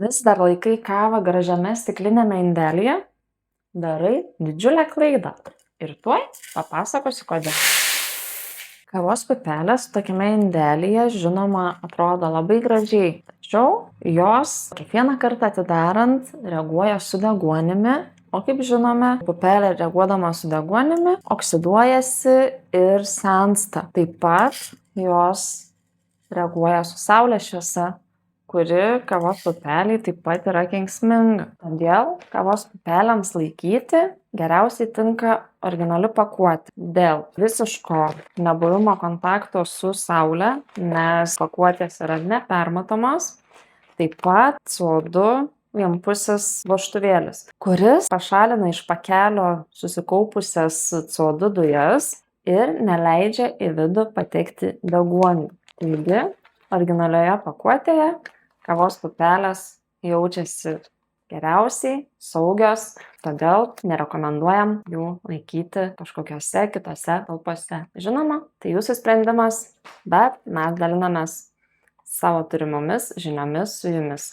vis dar laikai kavą gražiame stikliniame indelyje, darai didžiulę klaidą. Ir tuoj papasakosiu, kodėl. Kavos pupelės tokiame indelyje, žinoma, atrodo labai gražiai, tačiau jos kiekvieną kartą atidarant reaguoja su deguonimi, o kaip žinome, pupelė reaguodama su deguonimi oksiduojasi ir sensta. Taip pat jos reaguoja su saulės šviesa, kuri kavos pupelei taip pat yra kenksminga. Todėl kavos pupelėms laikyti geriausiai tinka originali pakuotė. Dėl visiško nebuvimo kontakto su saule, nes pakuotės yra nepermatomos, taip pat CO2 vienpusis vožtuvėlis, kuris pašalina iš pakelio susikaupusias CO2 dujas ir neleidžia į vidų patekti deguoniui. Taigi, originalioje pakuotėje kavos pupelės jaučiasi geriausiai, saugios, todėl nerekomenduojam jų laikyti kažkokiose kitose talpose. Žinoma, tai jūsų sprendimas, bet mes dalinamės savo turimomis žiniomis su jumis.